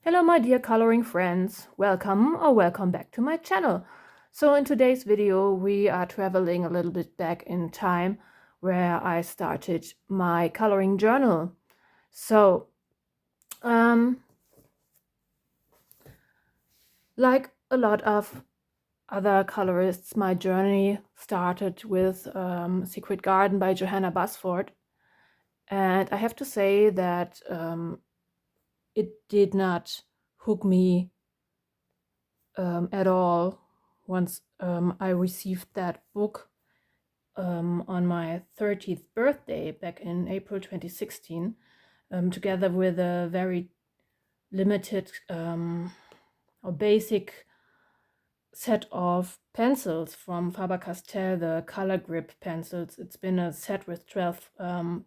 Hello my dear coloring friends, welcome back to my channel. So in today's video we are traveling a little bit back in time where I started my coloring journal. So like a lot of other colorists, my journey started with Secret Garden by Johanna Basford, and I have to say that it did not hook me at all once I received that book on my 30th birthday back in April 2016, together with a very limited or basic set of pencils from Faber-Castell, the color grip pencils. It's been a set with 12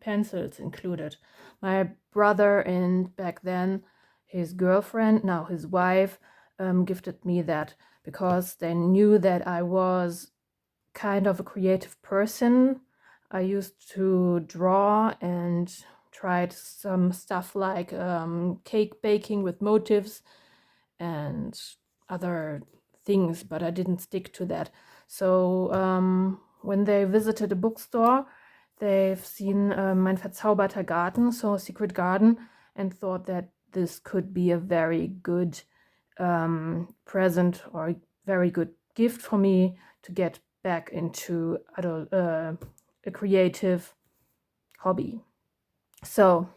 pencils included. My brother and back then his girlfriend, now his wife, gifted me that because they knew that I was kind of a creative person. I used to draw and tried some stuff like cake baking with motifs and other things, but I didn't stick to that. So when they visited a bookstore, they've seen Mein verzauberter Garten, so Secret Garden, and thought that this could be a very good present or very good gift for me to get back into a creative hobby. So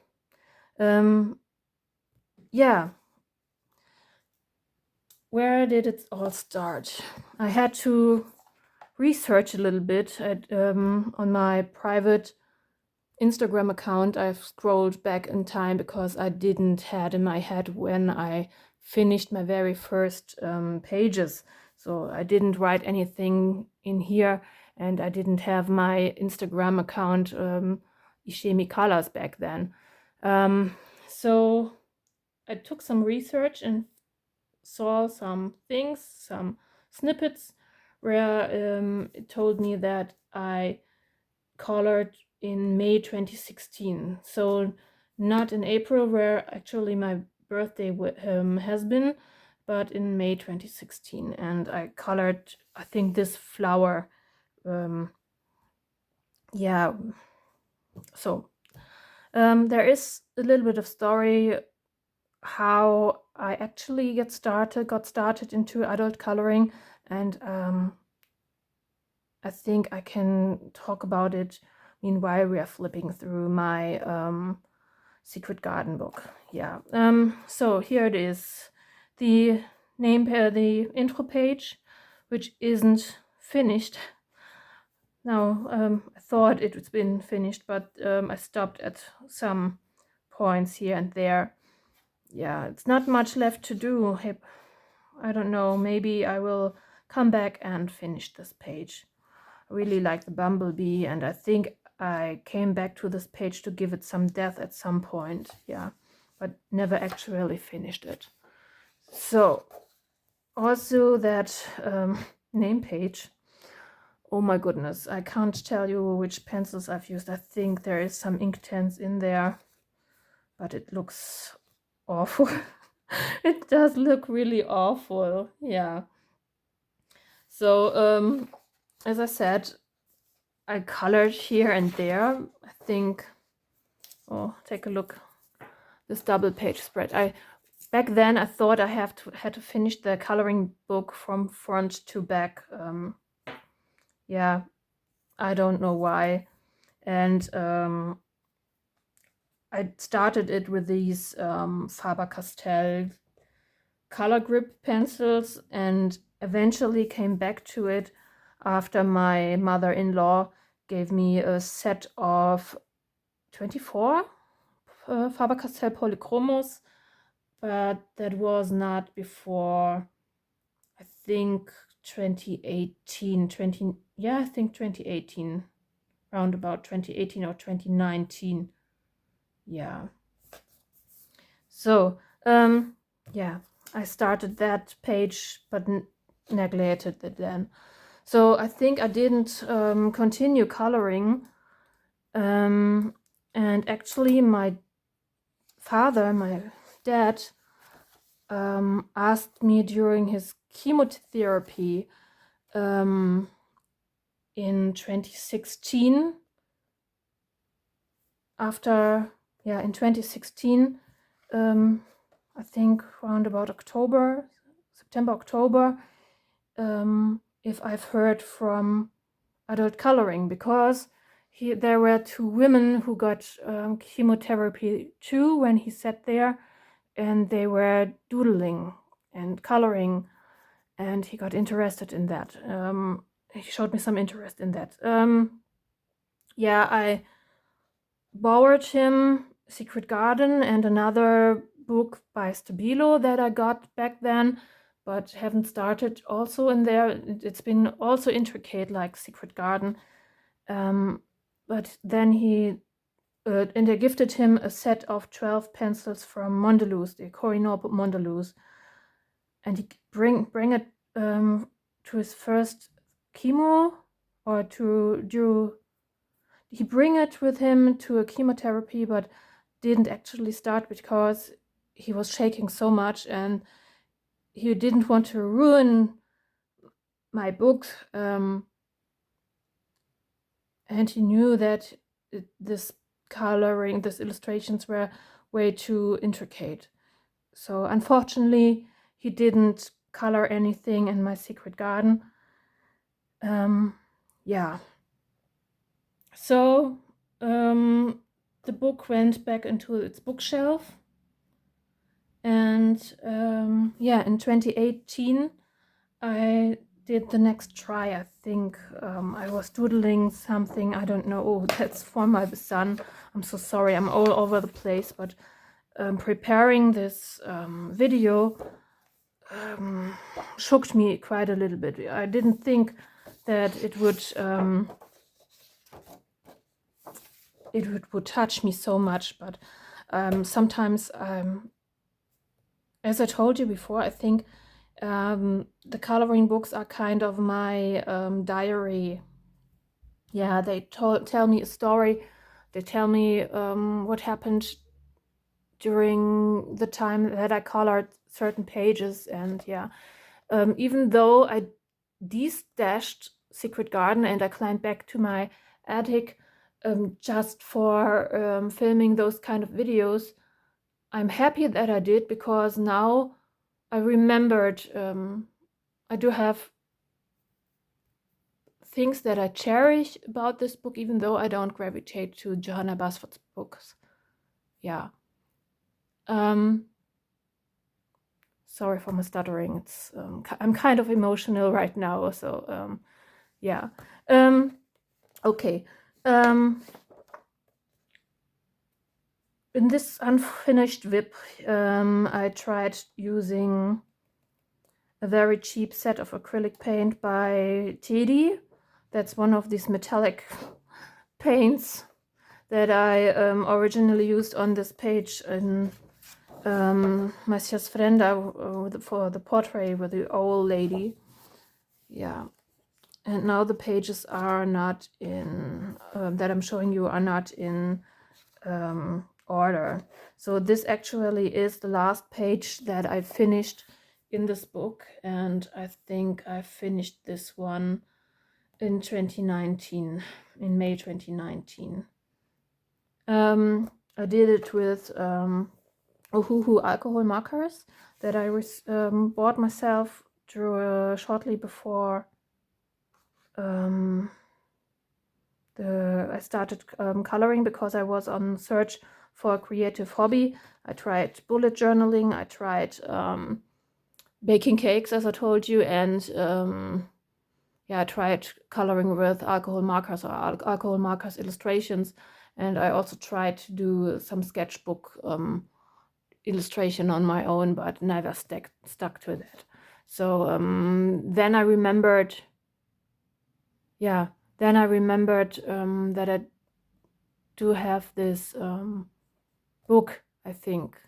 yeah, where did it all start? I had to research a little bit on my private Instagram account. I've scrolled back in time because I didn't had in my head when I finished my very first pages. So I didn't write anything in here, and I didn't have my Instagram account Ishemi Colors back then. So I took some research and saw some things, some snippets where it told me that I colored in May 2016. So not in April, where actually my birthday has been, but in May 2016. And I colored, I think, this flower. Yeah, so there is a little bit of story how I actually got started into adult coloring, and I think I can talk about it meanwhile we are flipping through my Secret Garden book. Yeah, so here it is, the the intro page, which isn't finished. Now, I thought it was been finished, but I stopped at some points here and there. Yeah, it's not much left to do. I don't know, maybe I will come back and finish this page. I really like the bumblebee, and I think I came back to this page to give it some depth at some point, yeah, but never actually finished it. So, also that name page, oh my goodness, I can't tell you which pencils I've used. I think there is some Inktense in there, but it looks awful. It does look really awful, yeah. So as I said, I colored here and there. I think, oh, take a look, this double page spread. Back then I thought I had to finish the coloring book from front to back. Yeah, I don't know why. And I started it with these Faber-Castell color grip pencils, and eventually came back to it after my mother-in-law gave me a set of 24 Faber-Castell Polychromos, but that was not before, I think, 2018, yeah, I think 2018, round about 2018 or 2019. Yeah. So, yeah, I started that page, but neglected it then. So I think I didn't continue coloring. And actually my father, my dad, asked me during his chemotherapy in 2016. In 2016, I think around about September, October, if I've heard from adult coloring, because there were 2 women who got chemotherapy too when he sat there, and they were doodling and coloring, and he got interested in that. He showed me some interest in that. I borrowed him Secret Garden and another book by Stabilo that I got back then, but haven't started also in there. It's been also intricate like Secret Garden. But then and I gifted him a set of 12 pencils from Mondeluz, the Koh-i-Noor Mondeluz. And he bring it to his first chemo, or he bring it with him to a chemotherapy, but didn't actually start because he was shaking so much and he didn't want to ruin my book. And he knew that this illustrations were way too intricate. So unfortunately, he didn't color anything in my Secret Garden. So the book went back into its bookshelf, and in 2018 I did the next try. I think I was doodling something, I don't know. Oh, that's for my son. I'm so sorry, I'm all over the place, but preparing this video shocked me quite a little bit. I didn't think that it would touch me so much, but sometimes, as I told you before, I think the coloring books are kind of my diary. Yeah, they tell me a story. They tell me what happened during the time that I colored certain pages. And even though I de-stashed Secret Garden and I climbed back to my attic just for filming those kind of videos, I'm happy that I did, because now I remembered I do have things that I cherish about this book, even though I don't gravitate to Johanna Basford's books. Sorry for my stuttering. It's I'm kind of emotional right now, so okay. In this unfinished WIP, I tried using a very cheap set of acrylic paint by Teddy. That's one of these metallic paints that I originally used on this page in Maria's Frenda for the portrait with the old lady. And now the pages are not in that I'm showing you are not in order. So this actually is the last page that I finished in this book, and I think I finished this one in 2019, in May 2019. I did it with Ohuhu alcohol markers that I bought myself shortly before I started coloring, because I was on search for a creative hobby. I tried bullet journaling, I tried baking cakes, as I told you, and I tried coloring with alcohol markers or alcohol markers illustrations, and I also tried to do some sketchbook illustration on my own, but never stuck to that. So then I remembered that I do have this book, I think.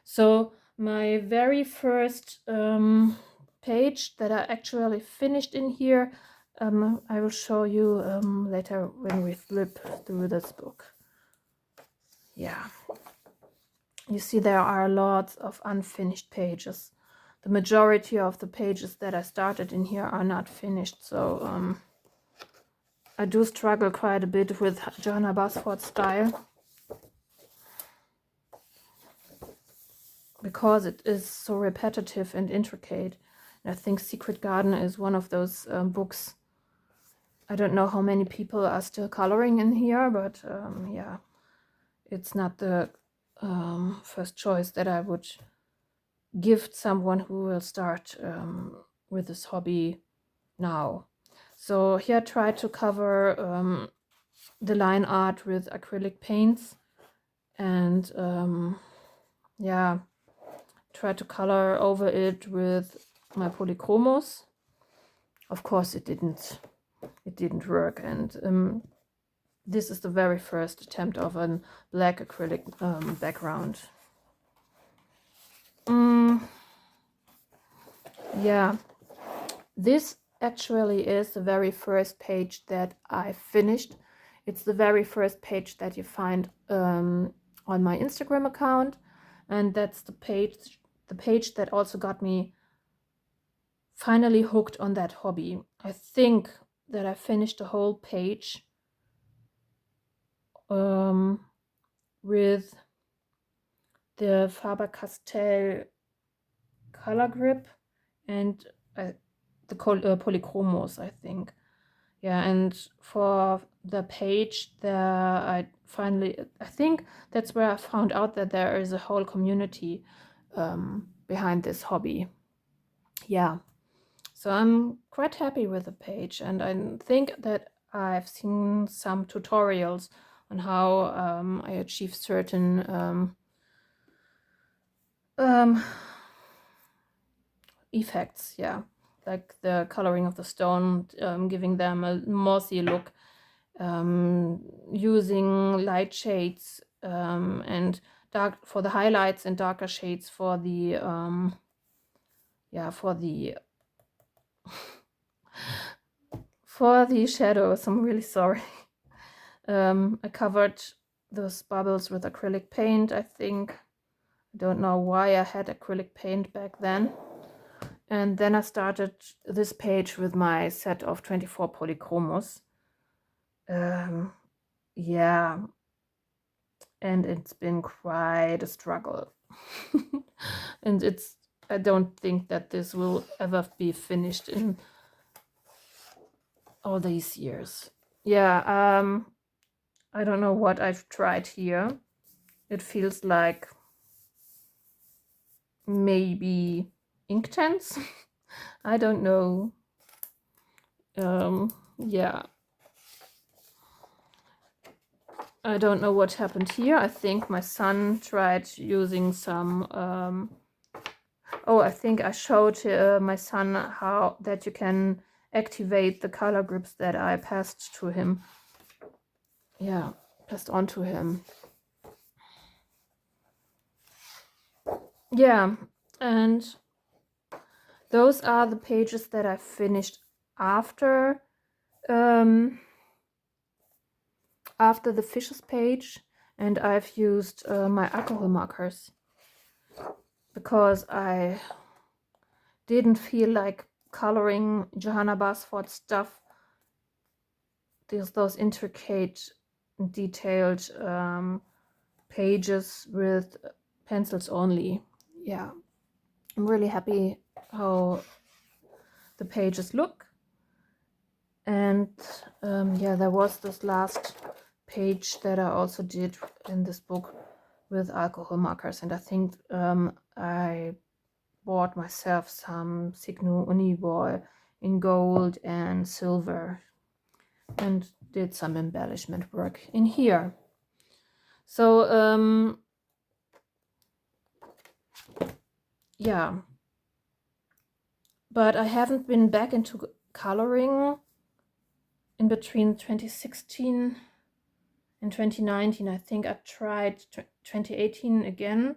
So my very first page that I actually finished in here, I will show you later when we flip through this book. You see there are lots of unfinished pages. The majority of the pages that I started in here are not finished, so I do struggle quite a bit with Johanna Basford's style, because it is so repetitive and intricate. And I think Secret Garden is one of those books. I don't know how many people are still coloring in here, but yeah, it's not the first choice that I would give someone who will start with this hobby now. So here I tried to cover the line art with acrylic paints, and yeah, try to color over it with my polychromos. Of course it didn't work, and this is the very first attempt of a black acrylic background. Yeah, this actually is the very first page that I finished. It's the very first page that you find on my Instagram account, and that's the page that also got me finally hooked on that hobby. I think that I finished the whole page with the Faber-Castell color grip and the polychromos, I think. Yeah, and for the page there, I think that's where I found out that there is a whole community behind this hobby. Yeah, so I'm quite happy with the page, and I think that I've seen some tutorials on how I achieve certain effects, yeah, like the coloring of the stone, giving them a mossy look, using light shades and dark for the highlights and darker shades for the for the shadows. I'm really sorry. I covered those bubbles with acrylic paint, I think. I don't know why I had acrylic paint back then. And then I started this page with my set of 24 polychromos. Yeah, and it's been quite a struggle. And I don't think that this will ever be finished in all these years. Yeah, I don't know what I've tried here. It feels like maybe Inktense. I don't know. Yeah, I don't know what happened here. I think my son tried using some I think I showed my son how that you can activate the color grips that I passed to him. Yeah, passed on to him. Yeah, and those are the pages that I finished after the fishes page, and I've used my alcohol markers because I didn't feel like coloring Johanna Basford stuff. There's those intricate, detailed pages with pencils only. Yeah, I'm really happy how the pages look. And yeah, there was this last page that I also did in this book with alcohol markers, and I think I bought myself some Signo Uniball in gold and silver and did some embellishment work in here. So yeah, but I haven't been back into coloring in between 2016 and 2019. I think I tried 2018 again,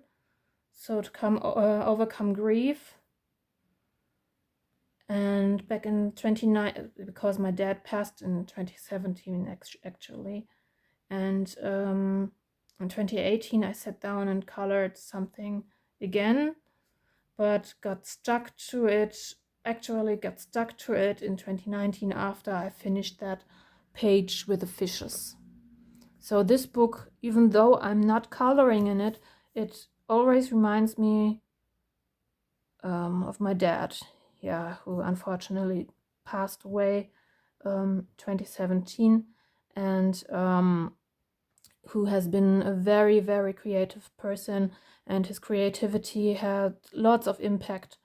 so to overcome grief. And back in 2019, because my dad passed in 2017 actually, and In 2018 I sat down and colored something again, but got stuck to it, actually got stuck to it in 2019 after I finished that page with the fishes. So this book, even though I'm not coloring in it, it always reminds me of my dad, who unfortunately passed away 2017, and who has been a very, very creative person, and his creativity had lots of impact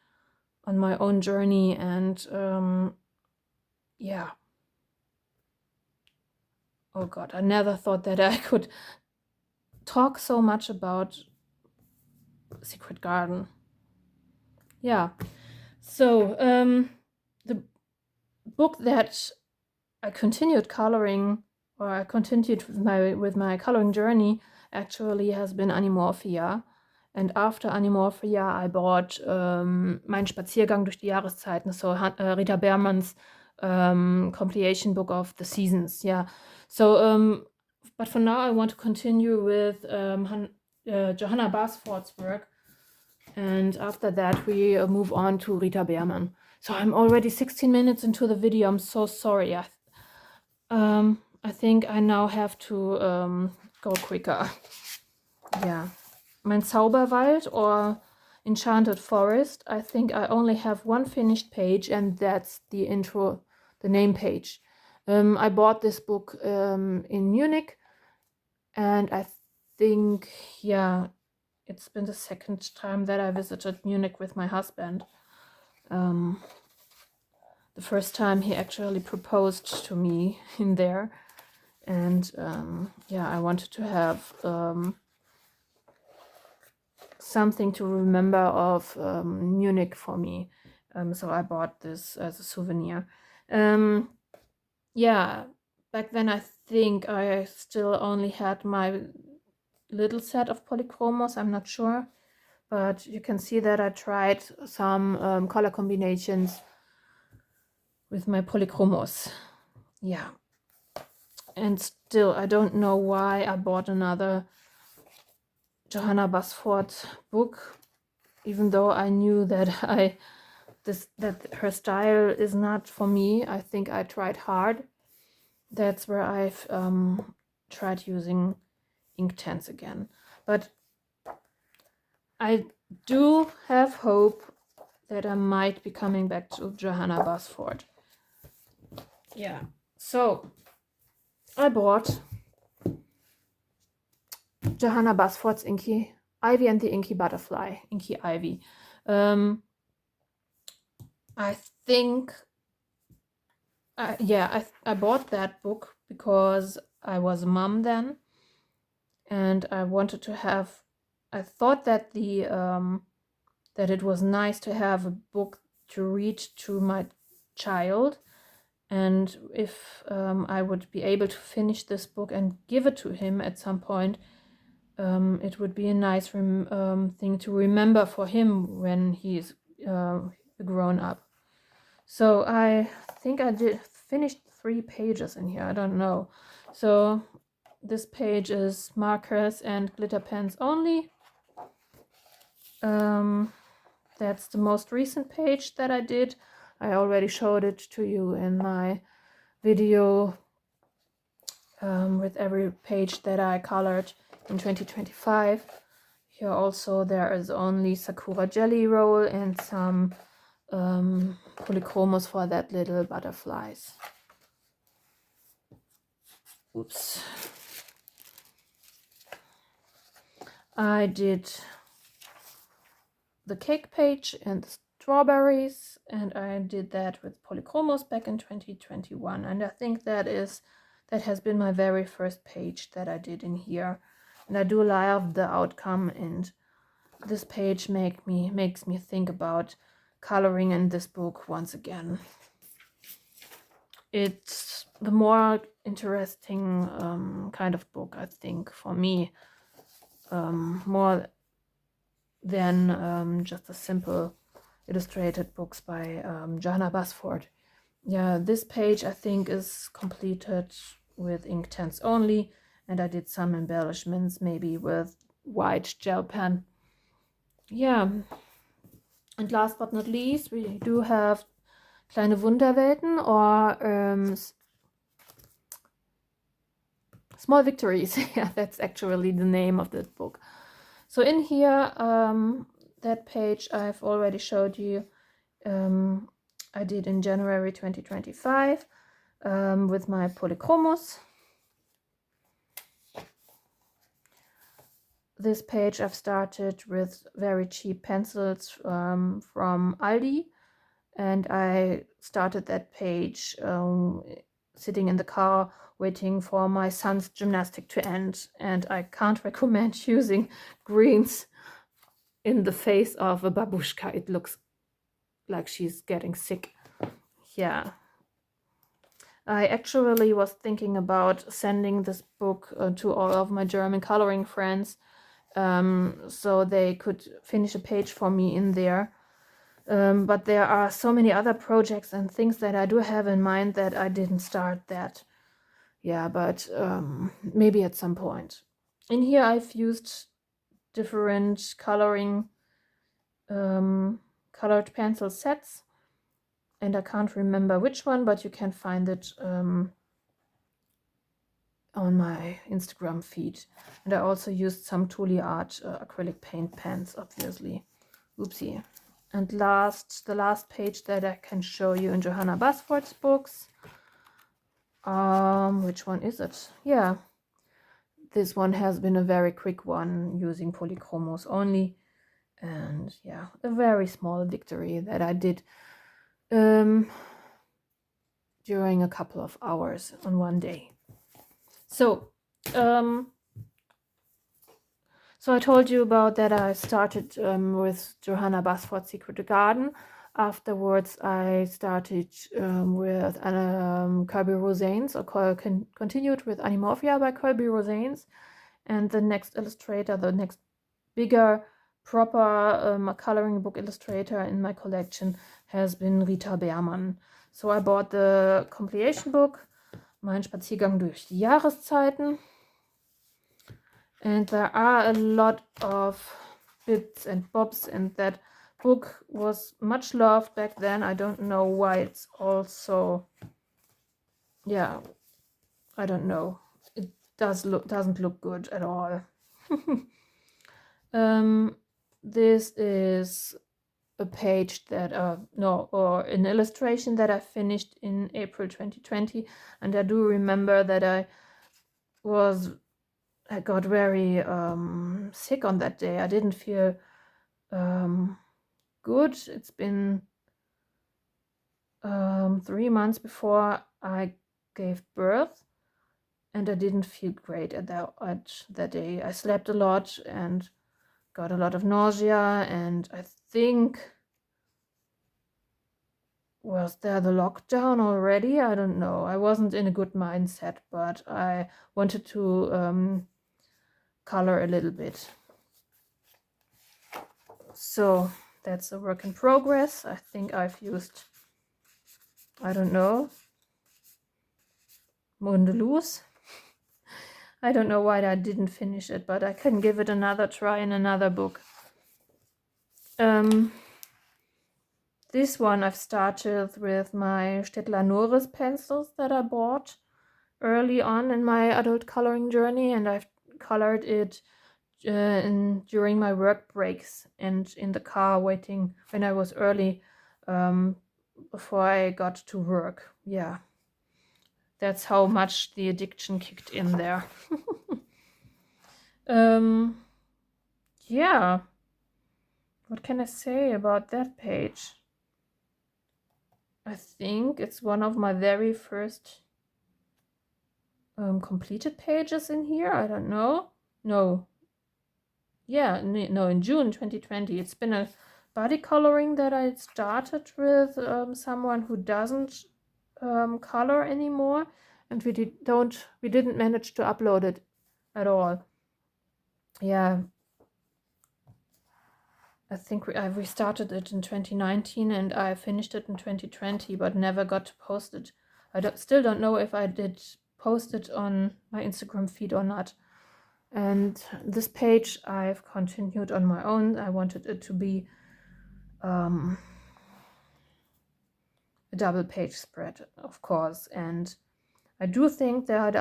on my own journey. And oh God, I never thought that I could talk so much about Secret Garden. So the book that I continued coloring, or I continued with my coloring journey, actually has been Animorphia. And after Animorphia, I bought Mein Spaziergang durch die Jahreszeiten, so Rita Berman's compilation book of the seasons. So, but for now, I want to continue with Johanna Basford's work. And after that, we move on to Rita Berman. So I'm already 16 minutes into the video. I'm so sorry. I think I now have to go quicker. Mein Zauberwald, or Enchanted Forest. I think I only have one finished page, and that's the intro, the name page. I bought this book in Munich, and I think, it's been the second time that I visited Munich with my husband. The first time he actually proposed to me in there. And I wanted to have something to remember of Munich for me. So I bought this as a souvenir. Back then I think I still only had my little set of polychromos, I'm not sure. But you can see that I tried some color combinations with my polychromos. And still, I don't know why I bought another Johanna Basford book, even though I knew that that her style is not for me. I think I tried hard. That's where I've tried using Inktense again. But I do have hope that I might be coming back to Johanna Basford. So I bought Johanna Basford's Inky Ivy and the Inky Butterfly, Inky Ivy. I think, I bought that book because I was a mom then, and I wanted to have. I thought that that it was nice to have a book to read to my child, and if I would be able to finish this book and give it to him at some point, it would be a nice thing to remember for him when he's grown up. So I think I finished 3 pages in here. I don't know. So this page is markers and glitter pens only. That's the most recent page that I did. I already showed it to you in my video with every page that I colored in 2025. Here also there is only Sakura Jelly Roll and some polychromos for that little butterflies. Oops. I did the cake page and the strawberries, and I did that with polychromos back in 2021, and I think that has been my very first page that I did in here, and I do love the outcome, and this page makes me think about coloring in this book once again. It's the more interesting kind of book, I think, for me, more than just a simple illustrated books by Johanna Basford. This page I think is completed with Inktense only, and I did some embellishments, maybe with white gel pen. Yeah, and last but not least, we do have Kleine Wunderwelten, or Small Victories. Yeah, that's actually the name of this book. So in here, that page I've already showed you, I did in January 2025 with my Polychromos. This page I've started with very cheap pencils from Aldi, and I started that page sitting in the car waiting for my son's gymnastic to end, and I can't recommend using greens in the face of a babushka. It looks like she's getting sick. Yeah. I actually was thinking about sending this book to all of my German coloring friends, so they could finish a page for me in there. But there are so many other projects and things that I do have in mind that I didn't start that. Yeah, but maybe at some point. In here I've used different coloring colored pencil sets, and I can't remember which one, but you can find it on my Instagram feed. And I also used some Tuli Art acrylic paint pens, obviously. Oopsie. And the last page that I can show you in Johanna Basford's books. Which one is it? Yeah, this one has been a very quick one using Polychromos only, and yeah, a very small victory that I did during a couple of hours on one day. So I told you about that I started with Johanna Basford's Secret Garden. Afterwards, I started with Colby Rosanes, or continued with Animorphia by Colby Rosanes. And the next illustrator, the next bigger, proper coloring book illustrator in my collection has been Rita Berman. So I bought the compilation book, Mein Spaziergang durch die Jahreszeiten. And there are a lot of bits and bobs, and that book was much loved back then. I don't know why it's also, yeah, I don't know. It doesn't look good at all. This is a page that or an illustration that I finished in April 2020, and I do remember that I got very sick on that day. I didn't feel good. It's been 3 months before I gave birth, and I didn't feel great at that day. I slept a lot and got a lot of nausea, and I think, was there the lockdown already? I don't know. I wasn't in a good mindset, but I wanted to color a little bit. So that's a work in progress. I think I've used, I don't know, Mondeluz. I don't know why I didn't finish it, but I can give it another try in another book. This one I've started with my Stettler Norris pencils that I bought early on in my adult coloring journey, and I've colored it during my work breaks and in the car waiting when I was early before I got to work. Yeah, that's how much the addiction kicked in there. Yeah, what can I say about that page? I think it's one of my very first completed pages in here. I don't know. No. Yeah, no, in June 2020. It's been a body coloring that I started with someone who doesn't color anymore, and we didn't manage to upload it at all. Yeah, I think I restarted it in 2019 and I finished it in 2020, but never got to post it. Still don't know if I did post it on my Instagram feed or not. And this page I've continued on my own. I wanted it to be a double page spread, of course. And I do think that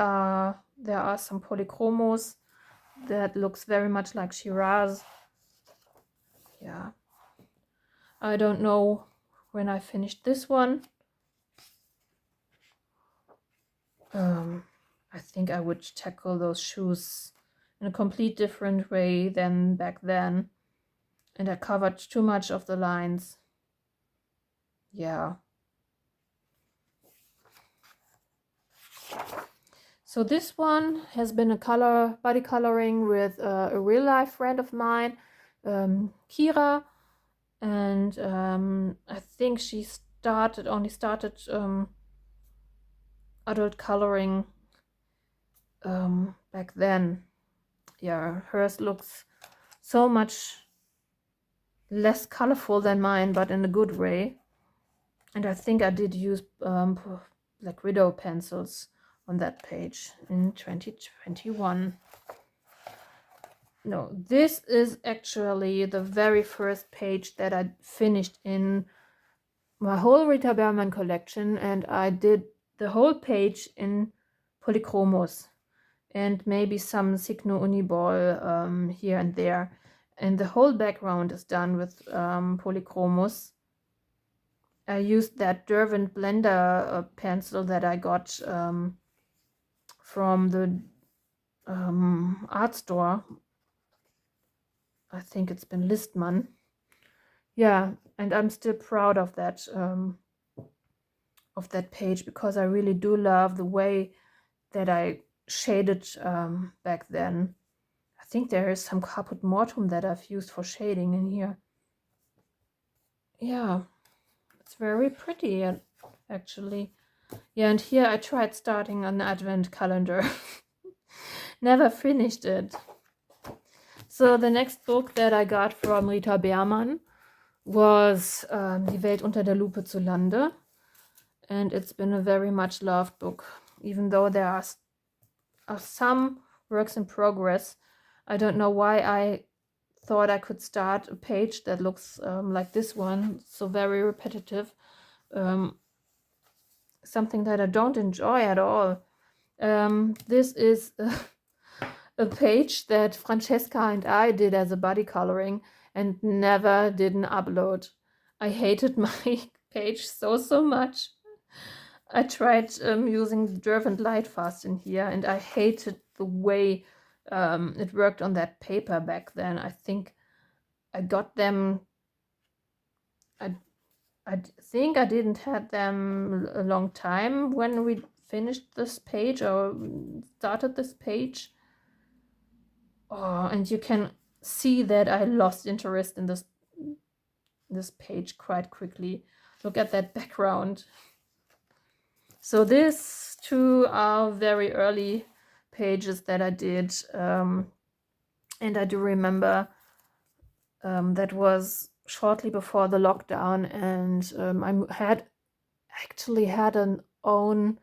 there are some polychromos that looks very much like Shiraz. Yeah, I don't know when I finished this one. I think I would tackle those shoes in a complete different way than back then, and I covered too much of the lines. Yeah. So this one has been a body coloring with a real life friend of mine, Kira, and I think she only started adult coloring back then. Yeah, hers looks so much less colorful than mine, but in a good way. And I think I did use Black Widow pencils on that page in 2021. No, this is actually the very first page that I finished in my whole Rita Berman collection, and I did the whole page in polychromos and maybe some Signo Uniball here and there. And the whole background is done with polychromos. I used that Derwent Blender pencil that I got from the art store. I think it's been Listmann. Yeah, and I'm still proud of that page, because I really do love the way that I shaded back then. I think there is some Caput Mortuum that I've used for shading in here. Yeah, it's very pretty actually. Yeah, and here I tried starting an advent calendar. Never finished it. So the next book that I got from Rita Berman was Die Welt unter der Lupe zu Lande. And it's been a very much loved book, even though there are some works in progress. I don't know why I thought I could start a page that looks like this one, so very repetitive. Something that I don't enjoy at all. This is a page that Francesca and I did as a body coloring and never did an upload. I hated my page so much. I tried using the Derwent Lightfast in here, and I hated the way it worked on that paper back then. I think I got them, I think I didn't have them a long time when we finished this page or started this page. Oh, and you can see that I lost interest in this page quite quickly. Look at that background. So these two are very early pages that I did, and I do remember that was shortly before the lockdown, and I actually had an own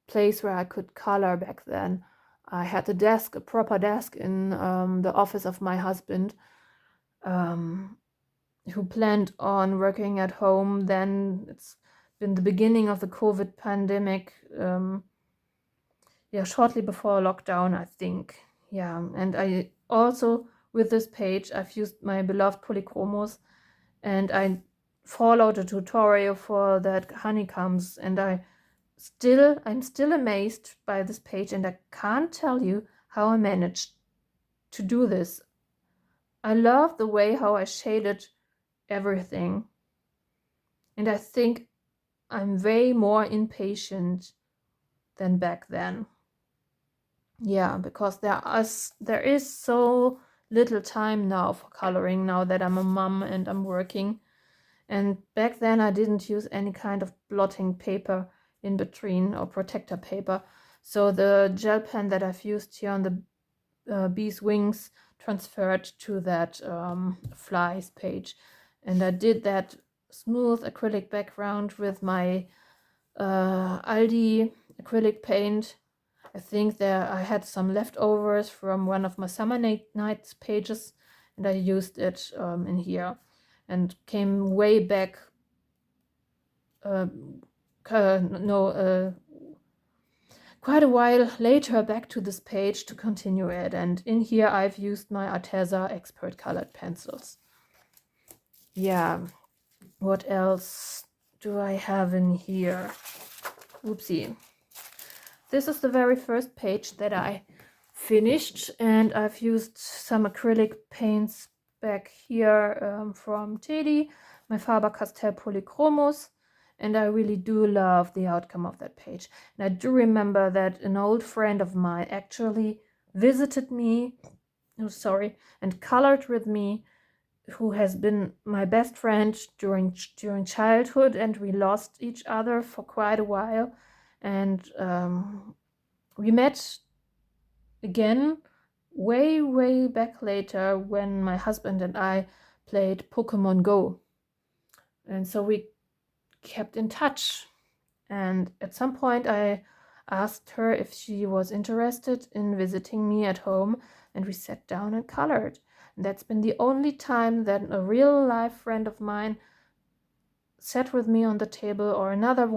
place where I could color back then. I had a proper desk in the office of my husband, who planned on working at home. Then it's been the beginning of the COVID pandemic, yeah, shortly before lockdown, I think. Yeah, and I also, with this page, I've used my beloved polychromos, and I followed a tutorial for that honeycombs, and I'm still amazed by this page, and I can't tell you how I managed to do this. I love the way how I shaded everything, and I think I'm way more impatient than back then. Yeah, because there is so little time now for coloring, now that I'm a mom and I'm working. And back then I didn't use any kind of blotting paper in between or protector paper. So the gel pen that I've used here on the bee's wings transferred to that flies page. And I did that smooth acrylic background with my Aldi acrylic paint. I think I had some leftovers from one of my summer nights pages, and I used it in here, and came way back. Quite a while later back to this page to continue it, and in here I've used my Arteza Expert Colored Pencils. Yeah, what else do I have in here? Oopsie. This is the very first page that I finished, and I've used some acrylic paints back here from Teddy, my Faber-Castell Polychromos, and I really do love the outcome of that page. And I do remember that an old friend of mine actually visited me, and colored with me, who has been my best friend during childhood, and we lost each other for quite a while, and we met again way back later when my husband and I played Pokemon Go, and so we kept in touch. And at some point I asked her if she was interested in visiting me at home, and we sat down and colored. And that's been the only time that a real life friend of mine sat with me on the table, or another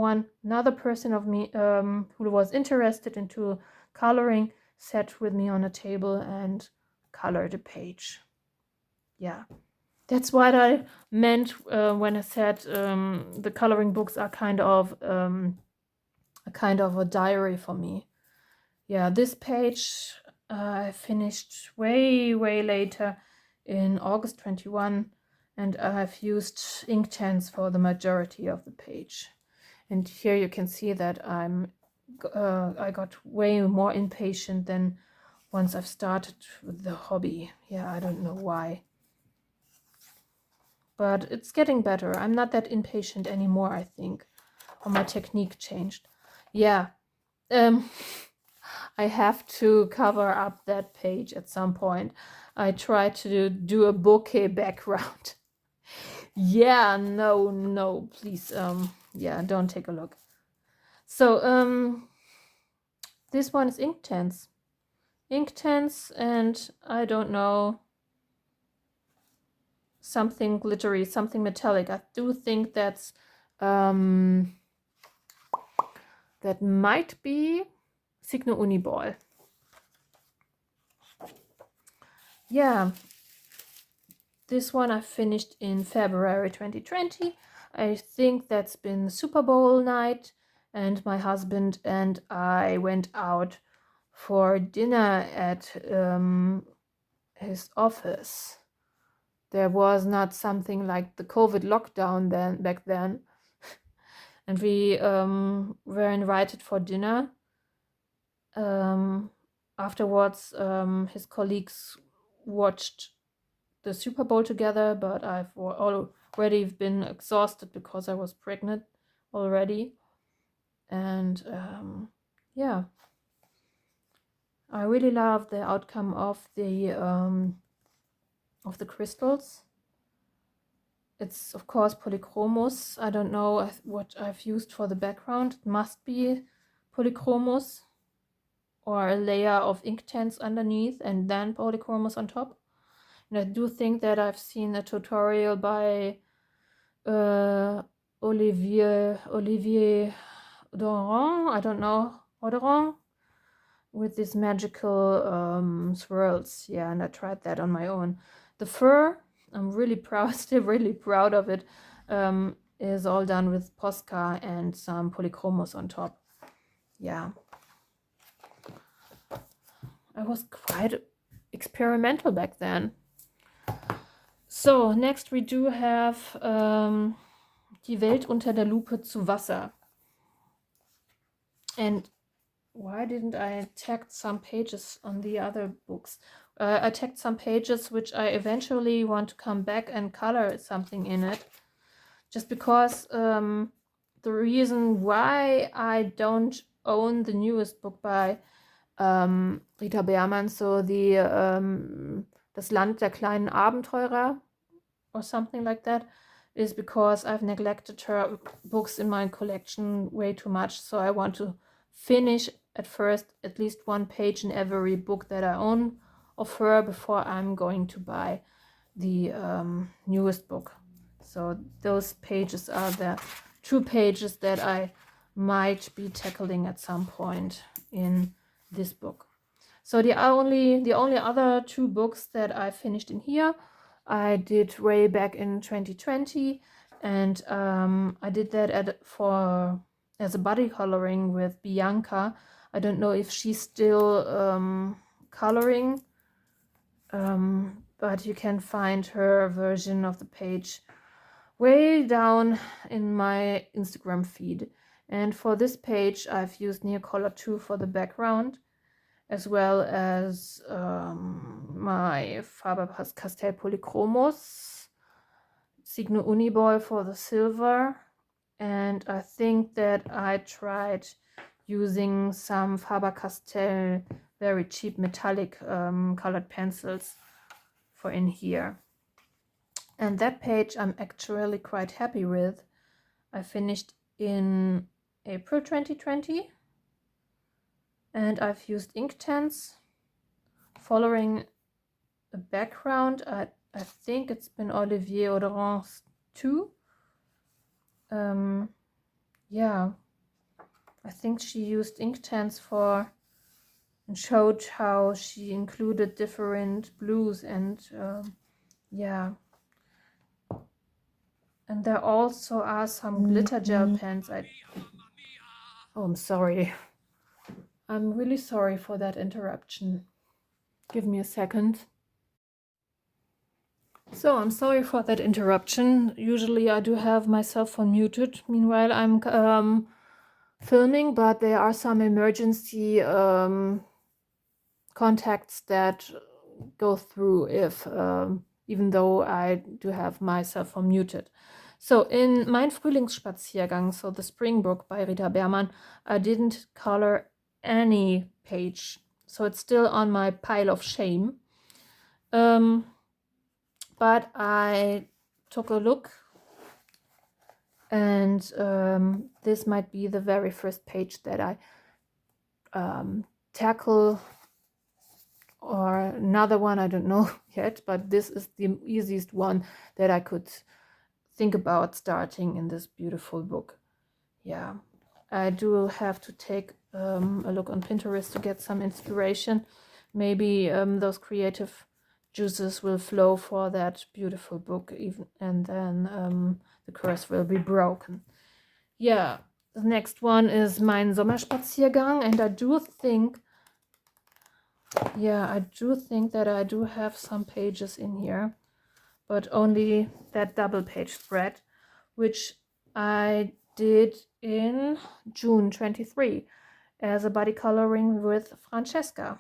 person of me who was interested into coloring sat with me on a table and colored a page. Yeah, that's what I meant when I said the coloring books are kind of a diary for me. Yeah, this page I finished way later in August 21, and I've used Inktense for the majority of the page. And here you can see that I got way more impatient than once I've started with the hobby. Yeah, I don't know why, but it's getting better. I'm not that impatient anymore, I think, or my technique changed. Yeah, I have to cover up that page at some point. I try to do a bouquet background. Yeah, no, please, yeah, don't take a look. So, this one is Inktense, and I don't know, something glittery, something metallic. I do think that might be Signo Uniball. Yeah, this one I finished in February 2020. I think that's been Super Bowl night, and my husband and I went out for dinner at his office. There was not something like the COVID lockdown back then, and we were invited for dinner. Afterwards, his colleagues watched the Super Bowl together, but I've already been exhausted because I was pregnant already. And yeah, I really love the outcome of the crystals. It's of course Polychromos. I don't know what I've used for the background. It must be Polychromos, or a layer of Inktense underneath and then Polychromos on top. And I do think that I've seen a tutorial by Olivier Doran, I don't know, Odoron, with these magical swirls. Yeah, and I tried that on my own. The fur, I'm really proud, still really proud of it, is all done with Posca and some Polychromos on top. Yeah. I was quite experimental back then. So, next we do have Die Welt unter der Lupe zu Wasser. And why didn't I tag some pages on the other books? I tagged some pages which I eventually want to come back and color something in it. Just because the reason why I don't own the newest book by Rita Berman, so Das Land der kleinen Abenteurer, or something like that, is because I've neglected her books in my collection way too much. So I want to finish at first at least one page in every book that I own of her before I'm going to buy the newest book. So those pages are the 2 pages that I might be tackling at some point in this book. So the only other 2 books that I finished in here, I did way back in 2020, and I did that as a body coloring with Bianca. I don't know if she's still coloring, but you can find her version of the page way down in my Instagram feed. And for this page, I've used Neocolor 2 for the background, as well as my Faber-Castell Polychromos, Signo Uniball for the silver, and I think that I tried using some Faber-Castell very cheap metallic colored pencils for in here. And that page I'm actually quite happy with. I finished in April 2020, and I've used Inktense following a background. I think it's been Olivier Audran's 2. Yeah, I think she used Inktense for and showed how she included different blues, and yeah. And there also are some glitter gel pens. Oh, I'm sorry. I'm really sorry for that interruption. Give me a second. So I'm sorry for that interruption. Usually I do have my cell phone muted. Meanwhile, I'm filming, but there are some emergency contacts that go through if even though I do have my cell phone muted. So in Mein Frühlingsspaziergang, so the spring book by Rita Berman, I didn't color any page, so it's still on my pile of shame. But I took a look, and this might be the very first page that I tackle, or another one, I don't know yet, but this is the easiest one that I could think about starting in this beautiful book. Yeah, I do have to take a look on Pinterest to get some inspiration. Maybe those creative juices will flow for that beautiful book, even, and then the curse will be broken. Yeah, the next one is Mein Sommerspaziergang, and I do think that I do have some pages in here, but only that double page spread, which I did in June 23 as a body coloring with Francesca.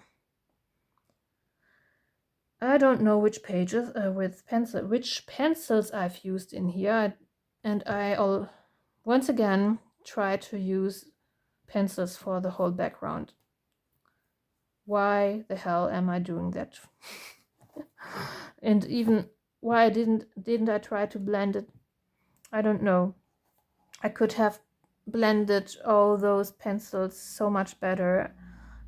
I don't know which pages which pencils I've used in here, and I'll once again try to use pencils for the whole background. Why the hell am I doing that? And even why didn't I try to blend it? I don't know. I could have blended all those pencils so much better,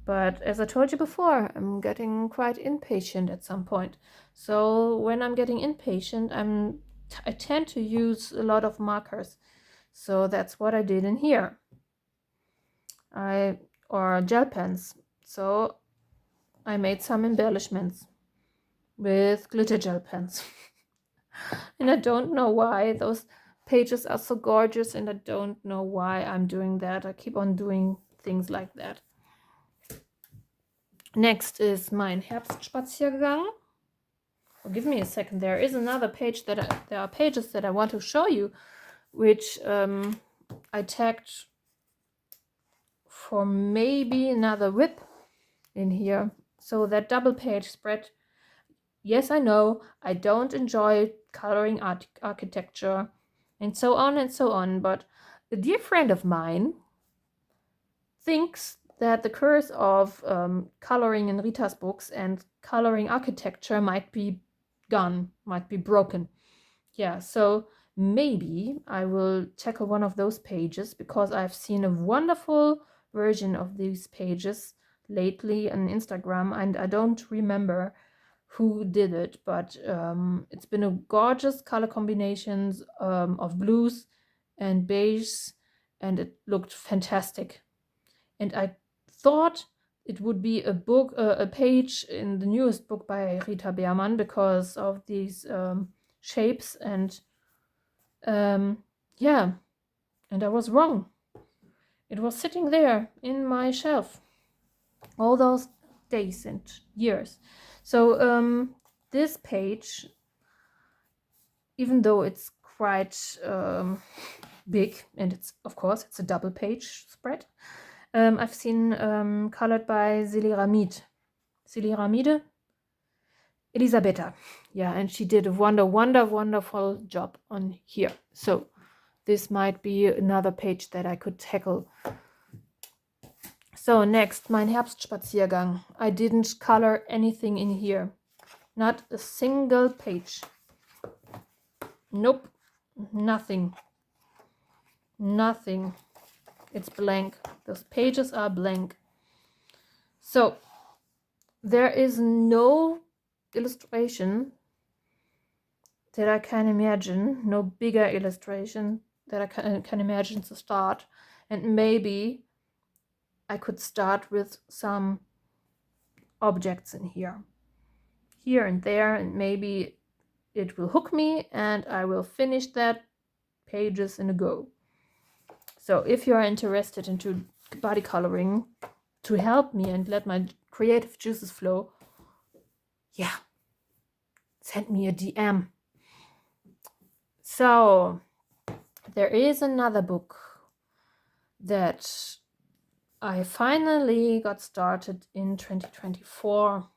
but as I told you before, I'm getting quite impatient at some point. So when I'm getting impatient, I tend to use a lot of markers. So that's what I did in here. Or gel pens. So I made some embellishments with glitter gel pens. And I don't know why those pages are so gorgeous, and I don't know why I'm doing that. I keep on doing things like that. Next is Mein Herbstspaziergang. Oh, give me a second. There is another page there are pages that I want to show you, which I tagged for maybe another whip in here. So that double page spread. Yes, I know I don't enjoy coloring architecture and so on, but a dear friend of mine thinks that the curse of coloring in Rita's books and coloring architecture might be gone, might be broken. Yeah, so maybe I will tackle one of those pages, because I've seen a wonderful version of these pages lately on Instagram, and I don't remember who did it, but it's been a gorgeous color combinations of blues and beige, and it looked fantastic. And I thought it would be a book, a page in the newest book by Rita Berman, because of these shapes, and yeah, and I was wrong. It was sitting there in my shelf all those days and years. So this page, even though it's quite big, and it's, of course, it's a double page spread, I've seen colored by Seliramide Elisabetta. Yeah, and she did a wonderful job on here. So this might be another page that I could tackle. So next, mein Herbstspaziergang. I didn't color anything in here. Not a single page. Nope. Nothing. It's blank. Those pages are blank. So there is no illustration that I can imagine, no bigger illustration that I can imagine to start. And maybe I could start with some objects in here and there, and maybe it will hook me and I will finish that pages in a go. So if you are interested into body coloring to help me and let my creative juices flow, yeah, send me a DM. So there is another book that I finally got started in 2024,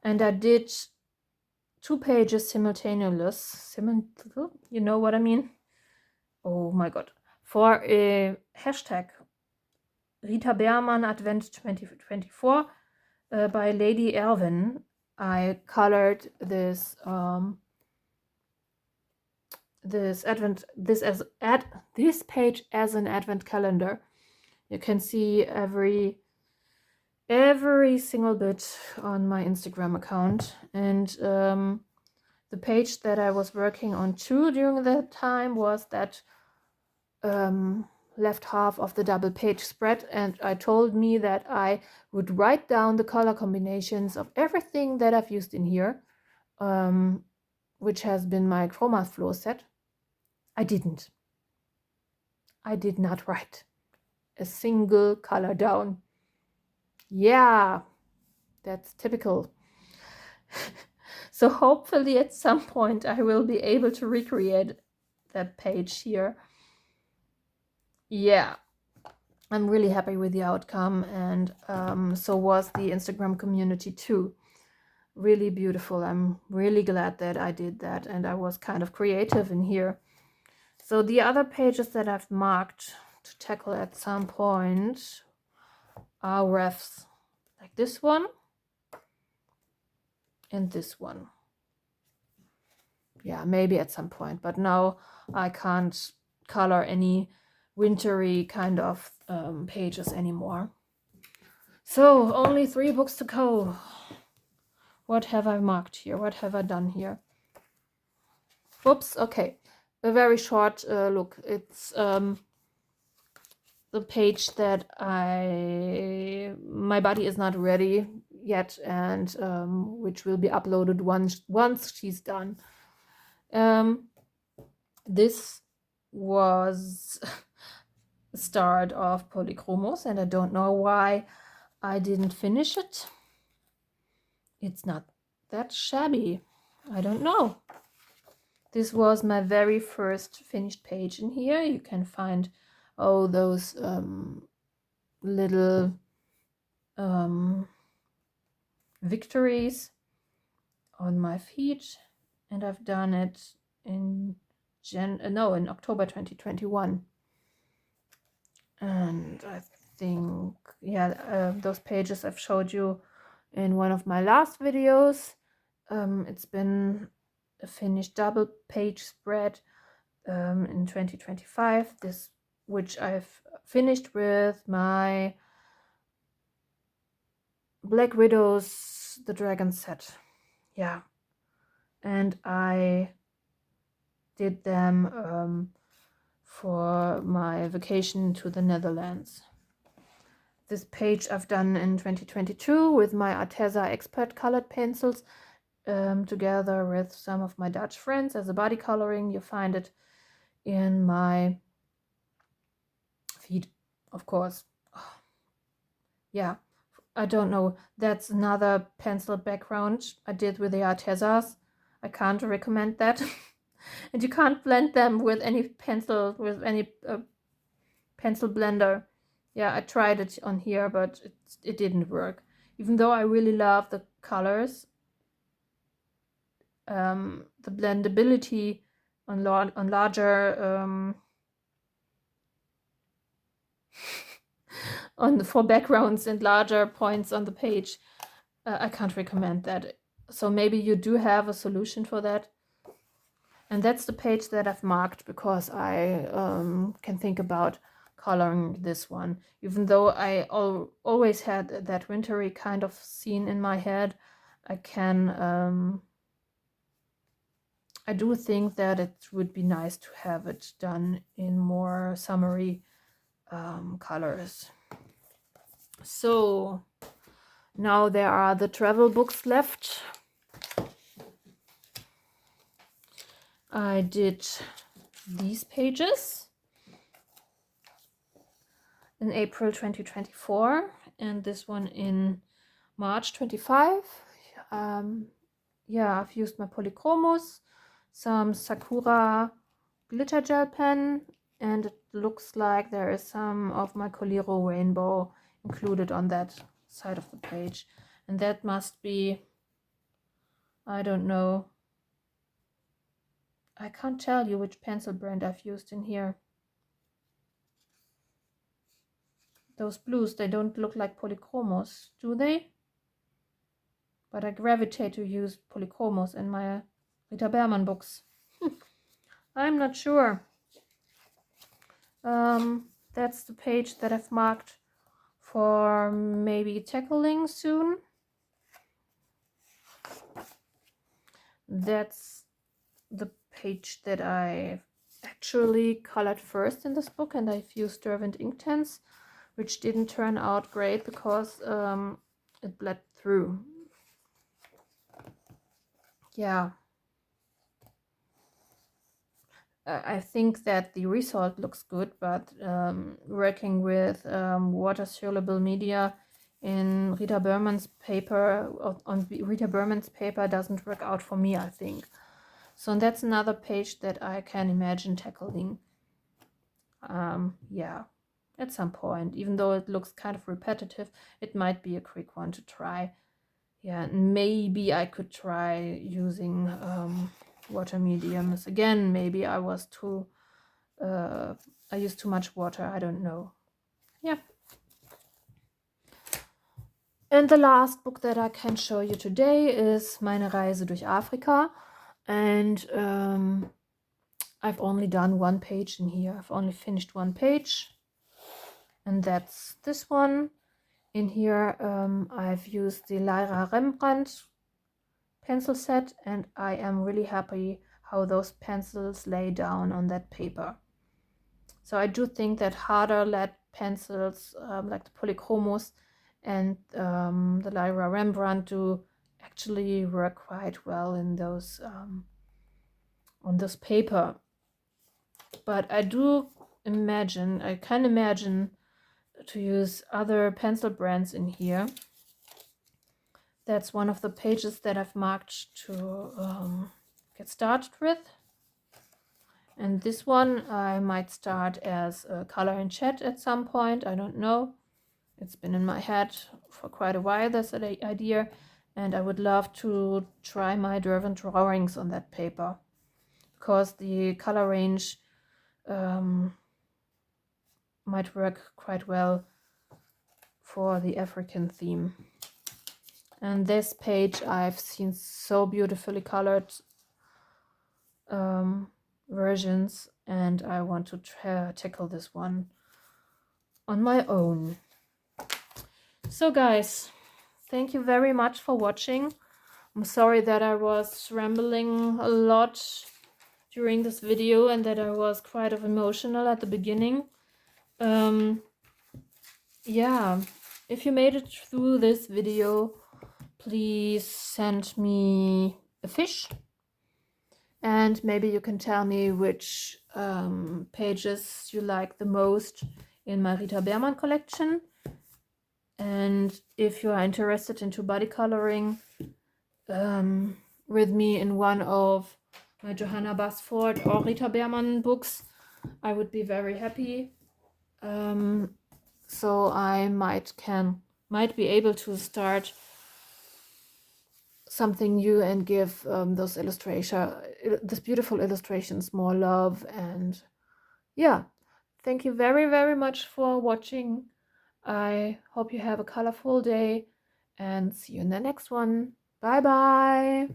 and I did 2 pages simultaneous, you know what I mean? Oh my god. For a hashtag Rita Berman Advent 2024 by Lady Erwin, I colored this this page as an advent calendar. You can see every single bit on my Instagram account, and the page that I was working on too during that time was that left half of the double page spread, and I told me that I would write down the color combinations of everything that I've used in here, which has been my chroma floor set. I did not write a single color down. Yeah, that's typical. So hopefully at some point I will be able to recreate that page here. Yeah, I'm really happy with the outcome, and so was the Instagram community too. Really beautiful. I'm really glad that I did that, and I was kind of creative in here. So the other pages that I've marked to tackle at some point are refs, like this one and this one. Yeah, maybe at some point, but now I can't color any wintry kind of pages anymore. So only 3 books to go. What have I marked here? What have I done here? Whoops, okay. A very short look. It's the page that my body is not ready yet, and which will be uploaded once she's done. This was the start of Polychromos, and I don't know why I didn't finish it. It's not that shabby. I don't know. This was my very first finished page in here. You can find all those little victories on my feed, and I've done it in October 2021. And I think, yeah, those pages I've showed you in one of my last videos. It's been a finished double page spread in 2025. This which I've finished with my Black Widows the Dragon set. Yeah, and I did them for my vacation to the Netherlands. This page I've done in 2022 with my Arteza Expert colored pencils, together with some of my Dutch friends as a body coloring. You find it in my feed, of course. Oh, yeah, I don't know. That's another pencil background I did with the Artezas. I can't recommend that. And you can't blend them with any pencil, pencil blender. Yeah, I tried it on here, but it didn't work. Even though I really love the colors, the blendability on larger for backgrounds and larger points on the page, I can't recommend that. So maybe you do have a solution for that. And that's the page that I've marked because I can think about coloring this one. Even though I always had that wintry kind of scene in my head, I do think that it would be nice to have it done in more summery colors. So now there are the travel books left. I did these pages in April 2024 and this one in March 25. Yeah, I've used my Polychromos, some Sakura glitter gel pen, and it looks like there is some of my Coliro Rainbow included on that side of the page. And that must be, I don't know, I can't tell you which pencil brand I've used in here. Those blues, they don't look like Polychromos, do they? But I gravitate to use Polychromos in my Rita Berman books. I'm not sure. That's the page that I've marked for maybe tackling soon. That's the page that I actually colored first in this book, and I've used Derwent Inktense, which didn't turn out great because it bled through. Yeah. I think that the result looks good, but working with water-soluble media in Rita Berman's paper, on Rita Berman's paper, doesn't work out for me, I think. So that's another page that I can imagine tackling. Yeah, at some point. Even though it looks kind of repetitive, it might be a quick one to try. Yeah, and maybe I could try using water mediums again. Maybe I was too I used too much water, I don't know. Yeah. And the last book that I can show you today is Meine Reise durch Afrika, and I've only done one page in here. I've only finished one page, and that's this one. In here I've used the Lyra Rembrandt pencil set, and I am really happy how those pencils lay down on that paper. So I do think that harder lead pencils like the Polychromos and the Lyra Rembrandt do actually work quite well in those on this paper. But I can imagine to use other pencil brands in here. That's one of the pages that I've marked to get started with. And this one I might start as a color in chat at some point. I don't know. It's been in my head for quite a while, this idea. And I would love to try my Derwent drawings on that paper, because the color range might work quite well for the African theme. And this page I've seen so beautifully colored versions, and I want to tackle this one on my own. So guys, thank you very much for watching. I'm sorry that I was rambling a lot during this video and that I was quite emotional at the beginning. Yeah, if you made it through this video, please send me a fish, and maybe you can tell me which pages you like the most in my Rita Berman collection. And if you are interested into body coloring with me in one of my Johanna Basford or Rita Berman books, I would be very happy. So I might be able to start something new and give these beautiful illustrations more love. And yeah, thank you very, very much for watching. I hope you have a colorful day and see you in the next one. Bye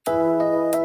bye.